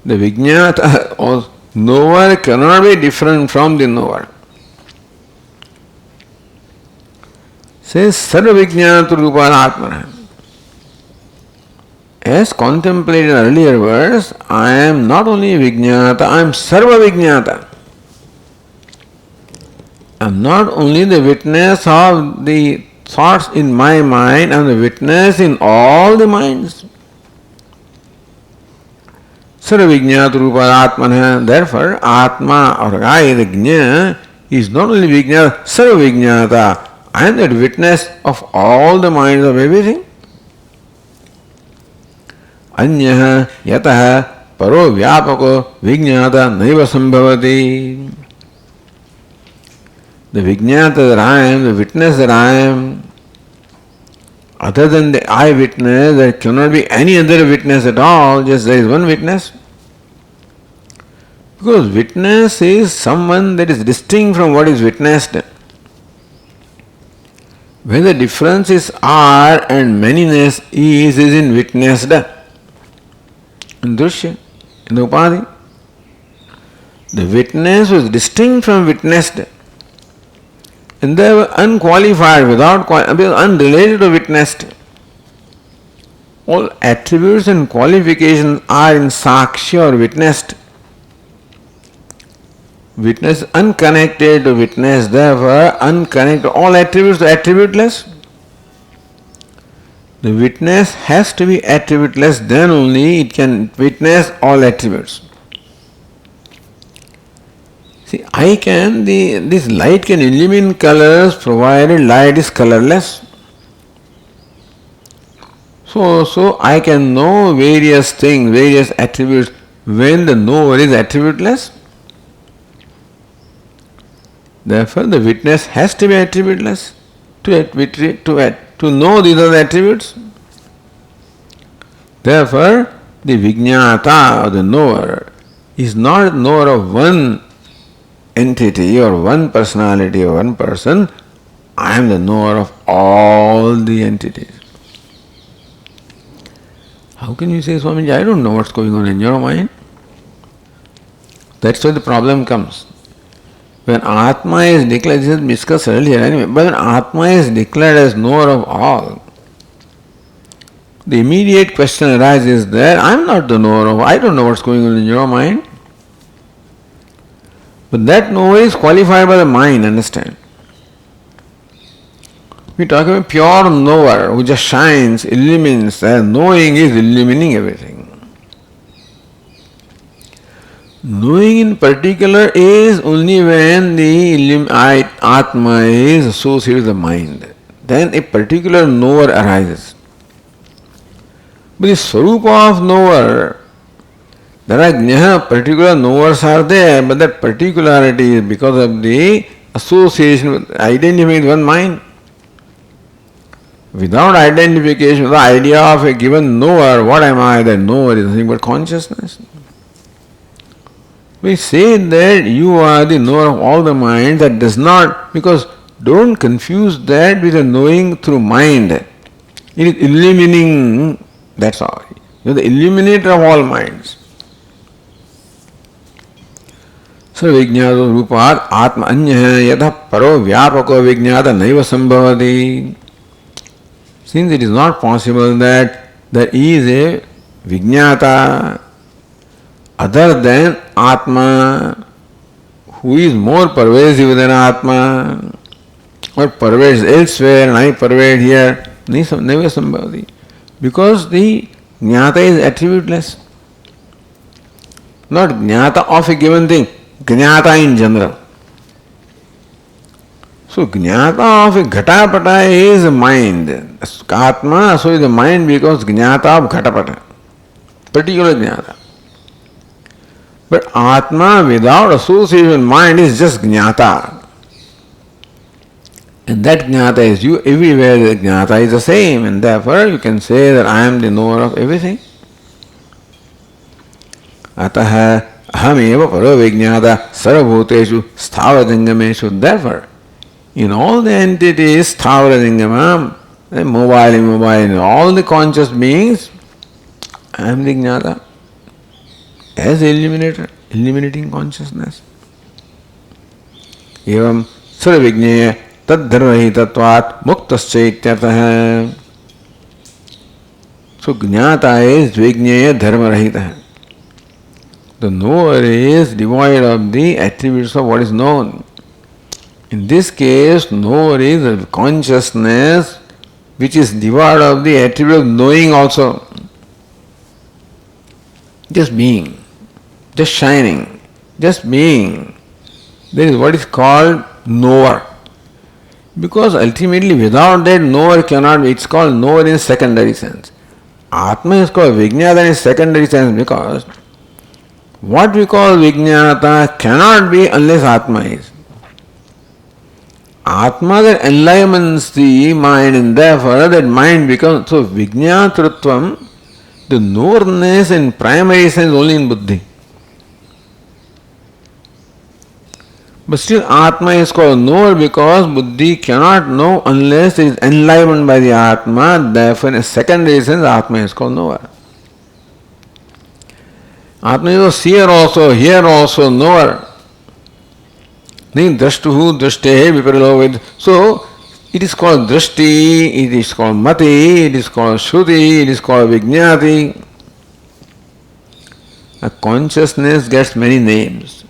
The vijñāta or knower cannot be different from the knower. Says sarva vijñātu rupāna atmana. As contemplated in earlier verse, I am not only vijñāta, I am sarva vijñāta. I am not only the witness of the thoughts in my mind, I am the witness in all the minds. Sarva vijñātu rupāna atmana. Therefore, Atma or I, the Gnya, is not only vijñāta, sarva vijñāta. I am the witness of all the minds of everything. Anyah yatah paro vyāpako vijñāta naiva sambhavati. The vijñāta that I am, the witness that I am, other than the eyewitness, there cannot be any other witness at all, just there is one witness. Because witness is someone that is distinct from what is witnessed. Where the differences are and manyness is in witnessed, in drishya, in the upadhi. The witness was distinct from witnessed, and they were unqualified, unrelated to witnessed. All attributes and qualifications are in sakshi or witnessed. Witness unconnected to witness, therefore unconnected. All attributes are attributeless. The witness has to be attributeless, then only it can witness all attributes. See, this light can illumine colors provided light is colorless. So I can know various things, various attributes when the knower is attributeless. Therefore, the witness has to be attributeless to know these are the attributes. Therefore, the vijñāta or the knower is not knower of one entity or one personality or one person. I am the knower of all the entities. How can you say, Swamiji, I don't know what's going on in your mind? That's where the problem comes. When Atma is declared, this is discussed earlier anyway, but when Atma is declared as knower of all, the immediate question arises that I am not the knower of, I don't know what's going on in your mind. But that knower is qualified by the mind, understand? We talk about pure knower who just shines, illumines, and knowing is illumining everything. Knowing in particular is only when the Atma is associated with the mind. Then a particular knower arises. But the Swarupa of knower, there are particular knowers are there, but that particularity is because of the association with identifying with one mind. Without identification, the idea of a given knower, what am I? That knower is nothing but consciousness. We say that you are the knower of all the minds, that does not, because don't confuse that with a knowing through mind. It is illumining, that's all. You are the illuminator of all minds. Sarvijñāto rūpāt ātma aññah yatha paro vyāpako vijñāta naiva sambhavati. Since it is not possible that there is a vijñāta other than Atma, who is more pervasive than Atma, or pervades elsewhere and I pervade here, never sambhavati. Because the jnata is attributeless. Not jnata of a given thing, jnata in general. So jnata of a ghatapata is mind. Atma, so is the mind becomes jnata of ghatapata. Particular jnata. But Atma without association mind is just jnata. And that jnata is you everywhere, the jnata is the same, and therefore you can say that I am the knower of everything. Ataha ahameva paro vijñāta sarvabhuteshu sthavarajingameshu. Therefore, in all the entities, sthavarajingama, mobile, immobile, all the conscious beings, I am the jnata. As illuminator, illuminating consciousness. Evam sarvijñaya tadharvahitatvat muktascha. So jnata is vijñaya dharmarahita. The knower is devoid of the attributes of what is known. In this case, knower is a consciousness which is devoid of the attribute of knowing also. Just being. Just shining, just being. That is what is called knower. Because ultimately without that knower cannot be, it's called knower in secondary sense. Atma is called vijñāta in secondary sense because what we call vijñāta cannot be unless Atma is. Atma that enlivens the mind and therefore that mind becomes, so vijñātritvam, the knowerness in primary sense only in buddhi. But still Atma is called knower because Buddhi cannot know unless it is enlivened by the Atma. Therefore, in a secondary sense, Atma is called knower. Atma is a seer also, hearer also, knower. Drashtuhu, drashte, viparilo. So, it is called drashti, it is called mati, it is called shruti, it is called vijnati. A consciousness gets many names.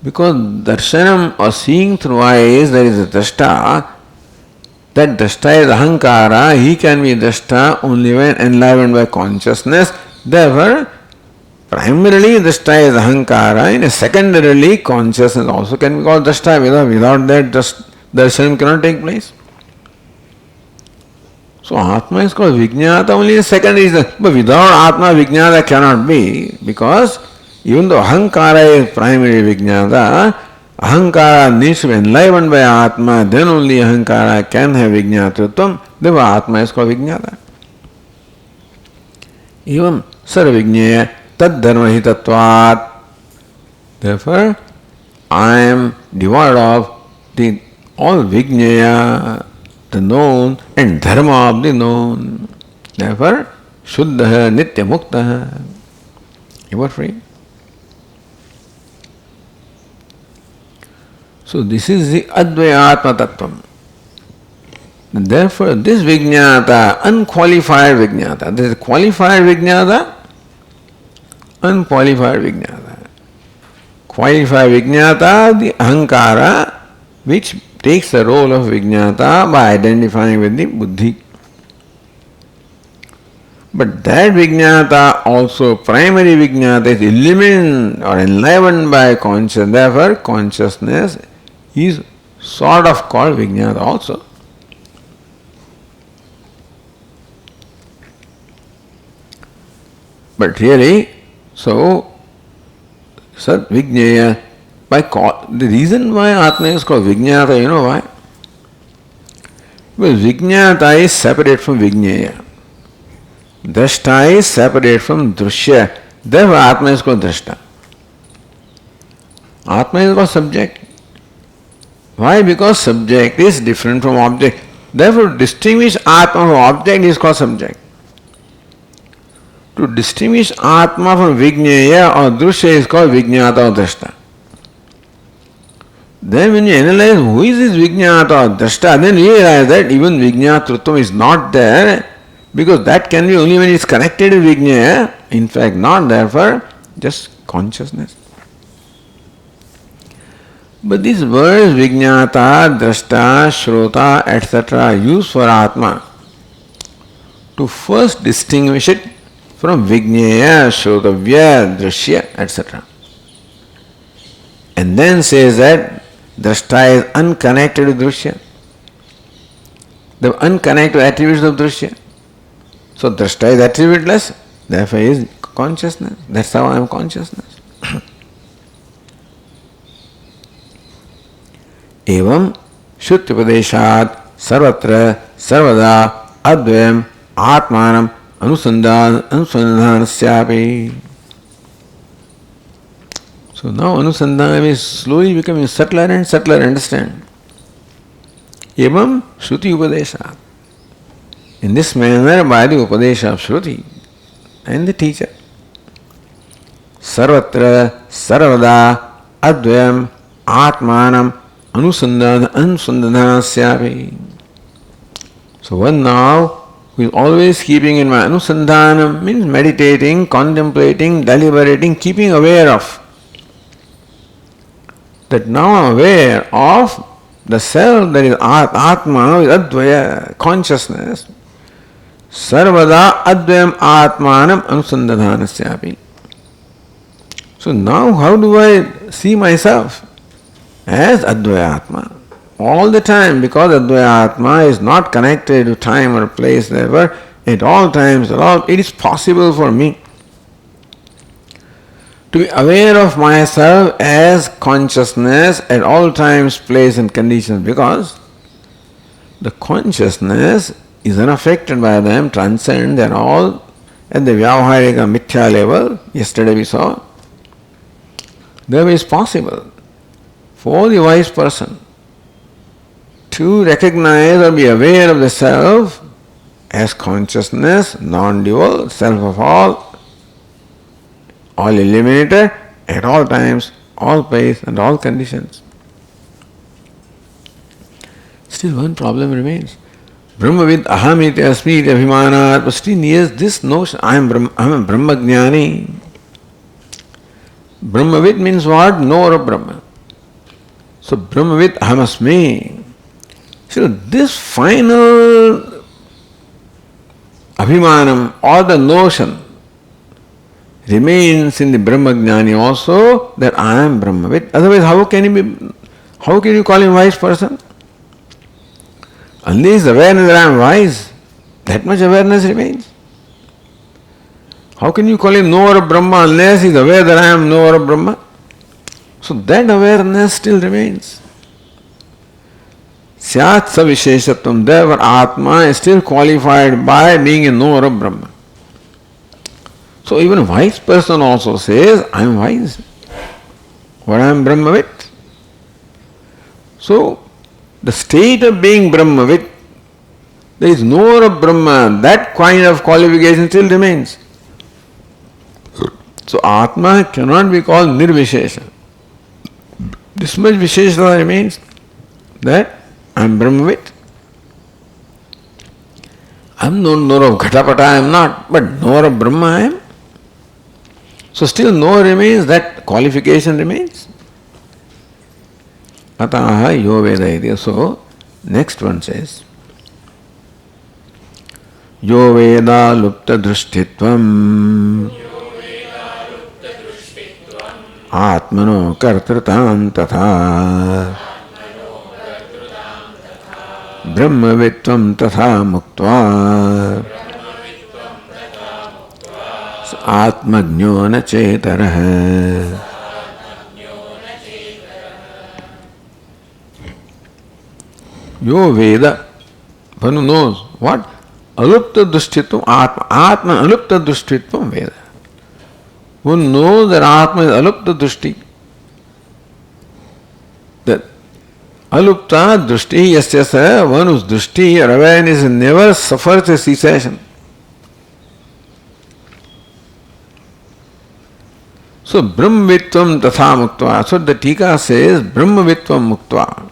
Because darshanam or seeing through eyes, there is a drashta. That drashta is ahankara. He can be drashta only when enlivened by consciousness. Therefore, primarily drashta is ahankara. In a secondarily, consciousness also can be called drashta. Without that, darshanam cannot take place. So Atma is called vijnata only in a secondary sense. But without Atma, vijnata cannot be, because even though ahankara is primary vijnata, ahankara needs to be enlivened by Atma, then only ahankara can have vijnatritvam. Therefore Atma is called vijnata. Evam sarvigneya tad dharmahitatvat. Therefore, I am devoid of the all vigneya, the known, and dharma of the known. Therefore, shuddha nitya mukta. You are free. So this is the Advaya Atma Tattvam. Therefore, this Vijnata, unqualified Vijnata, this is qualified Vijnata, unqualified Vijnata. Qualified Vijnata, the Ahankara, which takes the role of Vijnata by identifying with the Buddhi. But that Vijnata also, primary Vijnata, is illumined or enlivened by consciousness. Therefore, consciousness is sort of called Vijnata also. But really, so Sat Vijnaya, the reason why Atma is called Vijnata, you know why? Because Vijnata is separate from Vijnaya. Drashta is separate from Drushya. Therefore Atma is called Drashta. Atma is called subject. Why? Because subject is different from object. Therefore, distinguish Atma from object is called subject. To distinguish Atma from Vijnaya or Drushya is called Vijnata or Drashta. Then when you analyze who is this Vijnata or Drashta, then you realize that even Vijnatritvam is not there, because that can be only when it is connected with Vijnaya. In fact, not therefore, just consciousness. But these words Vijnata, Drashta, Shrota, etc. used for Atma to first distinguish it from Vijnaya, Shrotavya, Drashya, etc. And then says that Drashta is unconnected with Drashya. The unconnected attributes of Drashya. So Drashta is attributeless, therefore is consciousness. That's how I am consciousness. Evam Shrutyupadeshat Sarvatra Sarvada Advayam Atmanam Anusandhanasyapi. So now Anusandhanam is slowly becoming subtler and subtler, understand? Evam Shruti Upadeshat. In this manner, by the Upadesha of Shruti and the teacher. Sarvatra Sarvada Advayam Atmanam Anusandhanasyapi. So one now who is always keeping in mind, Anusandhanam means meditating, contemplating, deliberating, keeping aware of. That now I am aware of the self, that is Atma, is Advaya, consciousness. Sarvada Advayam Atmanam Anusandhanasyapi. So now how do I see myself? As Advaya Atma. All the time, because Advaya Atma is not connected to time or place, therefore, at all times, it is possible for me to be aware of myself as consciousness at all times, place and conditions, because the consciousness is unaffected by them, transcend, they are all at the Vyavaharika Mithya level, yesterday we saw. Therefore it is possible for the wise person to recognize or be aware of the self as consciousness, non-dual, self of all eliminated, at all times, all place and all conditions. Still one problem remains. Brahmavid ahamiti asmiti abhimanat, but still he has this notion, I am a Brahmajnani. Brahmavid means what? Knower of Brahma. So Brahmavid ahamasmi. So this final abhimanam or the notion remains in the Brahmajnani also that I am Brahmavid. Otherwise how can you call him wise person? Unless awareness that I am wise, that much awareness remains. How can you call him knower of Brahma unless he is aware that I am knower of Brahma? So that awareness still remains. Syat savisheshatvam, therefore Atma is still qualified by being a knower of Brahma. So even a wise person also says, I am wise, or I am Brahmavid. So the state of being Brahmavid, there is knower of Brahma, that kind of qualification still remains. So Atma cannot be called Nirvishesha. This much Vishesha remains, that I am Brahmavid. I am no knower of Ghatapata, I am not, but knower of Brahma I am. So still knower remains, that qualification remains. Ataha yo veda iti. So next one says, yo veda lupta drushtitvam atmano kartritam tatha brahmavitvam tatha muktva atmajño na chetarah. Yo Veda, one who knows what? Alupta dushtitvam Atma. Atma alupta dushtitvam Veda. One knows that Atma is alupta dushti. That alupta dushti, yes, one whose dushti or awareness never suffers a cessation. So Brahmavitvam tatha muktva. So the Tika says Brahmavitvam muktva.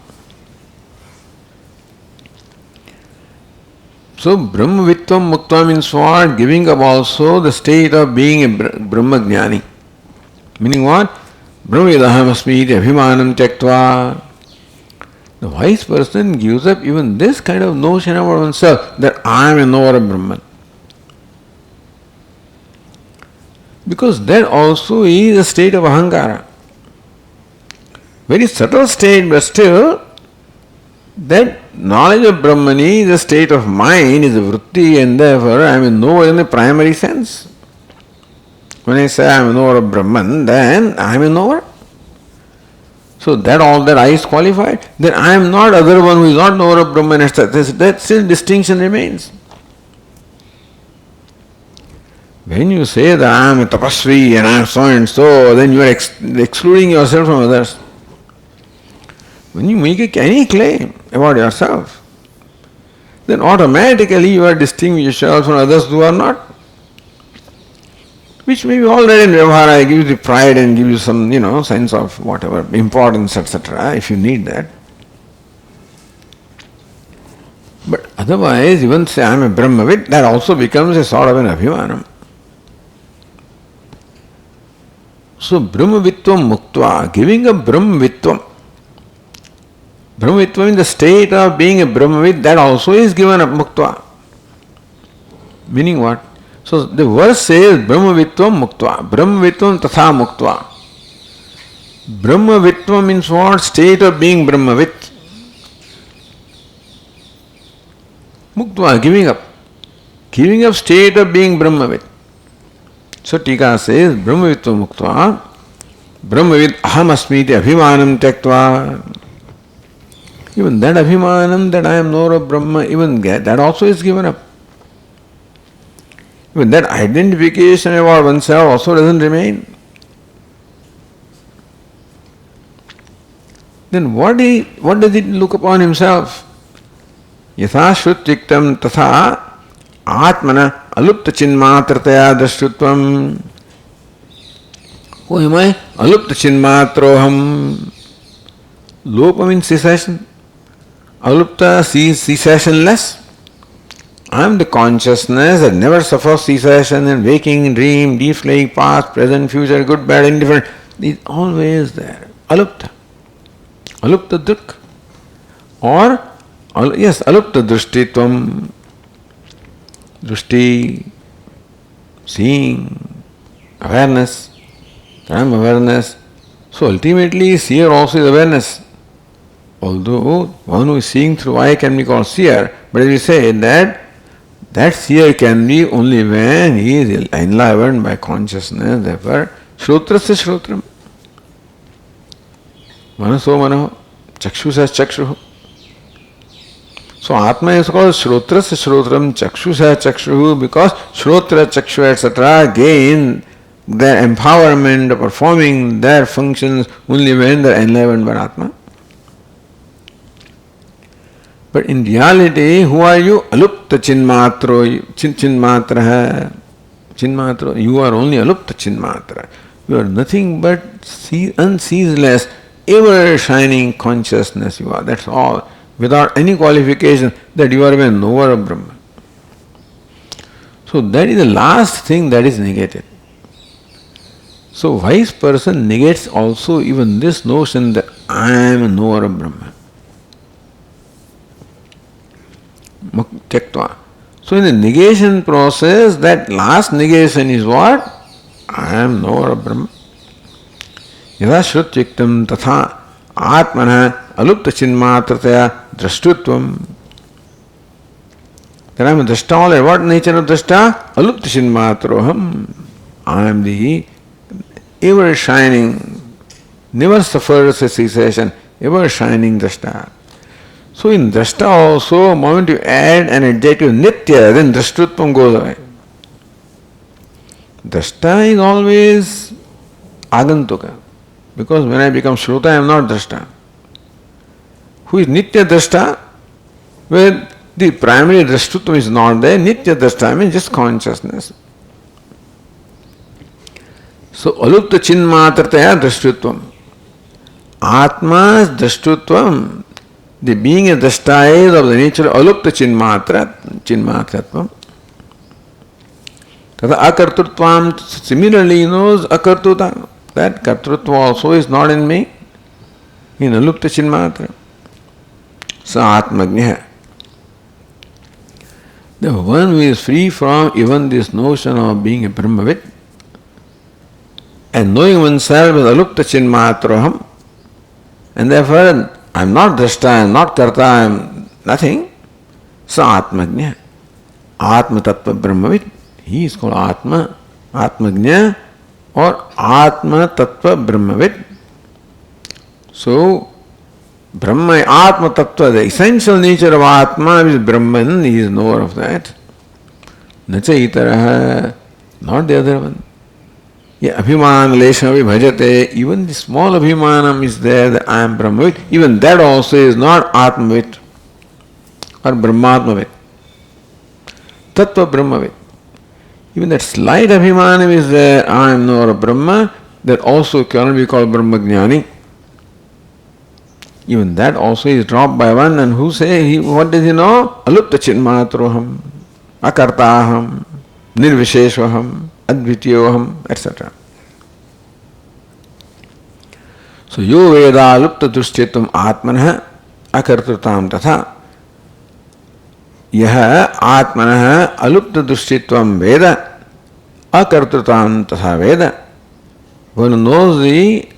So Brahmavitvam muktva means what? Giving up also the state of being a Brahmajnani. Meaning what? Brahmavidahamasmi iti abhimanam tyaktva. The wise person gives up even this kind of notion about oneself, that I am a knower of Brahman. Because that also is a state of ahankara. Very subtle state, but still that knowledge of Brahmani is a state of mind, is a vritti, and therefore I am a knower in the primary sense. When I say I am a knower of Brahman, then I am a knower. So that all that I is qualified. Then I am not other one who is not knower of Brahman, etc. That still distinction remains. When you say that I am a tapasvi and I am so and so, then you are excluding yourself from others. When you make any claim about yourself, then automatically you are distinguishing yourself from others who are not. Which may be all right in Vyavahara, gives you pride and gives you some, sense of whatever, importance, etc., if you need that. But otherwise, even say I am a Brahmavid, that also becomes a sort of an abhimanam. So Brahmavitvam muktva, giving up Brahmavitvam. Brahmavitvam in the state of being a Brahmavid, that also is given up muktva. Meaning what? So the verse says Brahmavitvam muktva, Brahmavitvam tatha muktva. Brahmavitvam means what? State of being Brahmavid. Muktva, giving up. Giving up state of being Brahmavid. So Tika says Brahmavitvam muktva, Brahmavid ahamasmi iti abhimanam tyaktva. Even that abhimanam that I am knower of Brahma, even that also is given up. Even that identification about oneself also doesn't remain. then what does it look upon himself? Yatha shrutyiktam tatha atmana alupta chinmatrataya drashtutvam. Who am I? Alupta chinmatroham. Lopa means cessation. Alupta cessationless. I am the consciousness that never suffers cessation in waking, dream, deep sleep, past, present, future, good, bad, indifferent. It is always there. Alupta. Alupta duk. Or, yes, alupta drushtitvam. Drushti, seeing, awareness. I am awareness. So ultimately, seer also is awareness. Although one who is seeing through eye can be called seer, but as we say that seer can be only when he is enlivened by consciousness. Therefore, shrotrasya shrotram. Manaso manaho. Chakshusha chakshuhu. So Atma is called shrotrasya shrotram, chakshusha chakshuhu, because shrotra, chakshu, etc. gain their empowerment of performing their functions only when they are enlivened by Atma. But in reality, who are you? Alupta chinmatro, chinmatra. Chinmatro, you are only alupta chinmatra. You are nothing but unceaseless, ever shining consciousness you are. That's all. Without any qualification that you are a knower of Brahma. So that is the last thing that is negated. So wise person negates also even this notion that I am a knower of Brahma. So in the negation process, that last negation is what? I am knower of Brahma. Yada shrutyiktam tatha atmana alupta chinmatrataya drashtutvam. That I am a drashta. What nature of drashta? Alupta chinmatroham. I am the ever shining, never suffers a cessation, ever shining drashta. So in drashta also, the moment you add an adjective nitya, then drashtutvam goes away. Drashta is always agantuka. Because when I become Shrota, I am not drashta. Who is nitya drashta? Where the primary drashtutvam is not there, nitya drashta means just consciousness. So alupta chinmatrataya drashtutvam. Atma's drashtutvam, the being a drashta is of the nature of alupta chinmatratvam. Tata akartrutvam, similarly knows akartruta. That kartrutva also is not in me, in alupta chinmatra. Sa atmagnya. The one who is free from even this notion of being a Brahmavit and knowing oneself as alupta chinmatraham, and therefore I am not drashta, I am not karta, I am nothing. Sa atmagnya. Atma tattva Brahmavit. He is called Atma, Atmagnya, or Atma Tattva Brahmavit. So, Brahma, Atma Tattva, the essential nature of Atma is Brahman, he is knower of that. Nacha itaraha, not the other one. Yeah, Abhiman Lesha Vibhajate, even the small Abhimanam is there that I am Brahmavit, even that also is not Atmavit or Brahmatmavit. Tattva Brahmavit. Even that slight Abhimanam is there, I am knower of Brahma, that also cannot be called Brahmajnani. Even that also is dropped by one, and who say, what does he know? Alupta chinmatroham, akartaham, nirvisheshvaham, advitiyoham, etc. So, yo veda alupta dushchetum atmanah akartratam tatha. यह आत्मनः अलुप्त दुष्टित्वं वेद अकर्तृतां तथा वेद. One knows the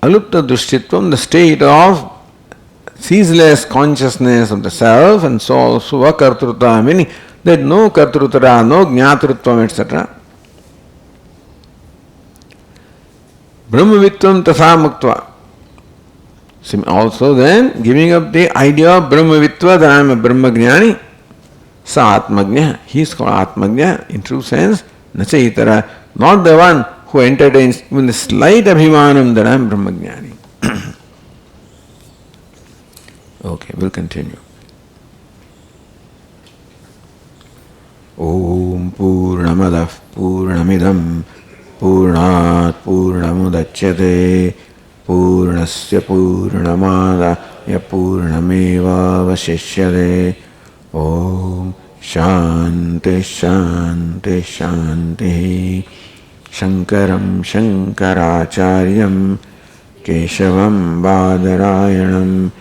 alupta dushtittvam, the state of ceaseless consciousness of the self, and so also akartruta, meaning that no kartrutara, no jnatrutvam, etc. Brahmavitvam tatha muktva. Also then giving up the idea of Brahmavitva, that I am a Brahmajnani. Sa Atmagnya, he is called Atmagnya in true sense, Nacha itara, not the one who entertains even the slight Abhimanam that I am Brahmajnani. Okay, we'll continue. Om Purnamadah Purnamidam Purnat Purnamudachyate Purnasya Purnamadaya Purnameva Vasishyate. Om Shanti Shanti Shanti. Shankaram Shankaracharyam Keshavam Badarayanam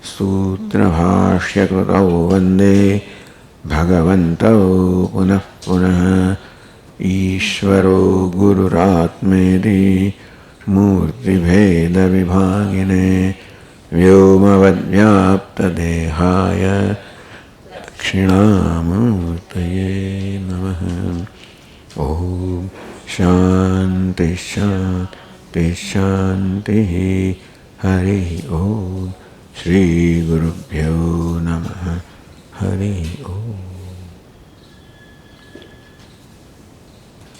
Sutrabhashyakritau Vande Bhagavantau Punah Punah. Ishvaro Gururatmedi Murti Bheda Vibhagine Vyomavadvyapta Dehaya Dakshinamurtaye Namaha. Om Shanti Shanti Shanti. Hari Om. Shri Gurubhyo Namaha. Hari Om.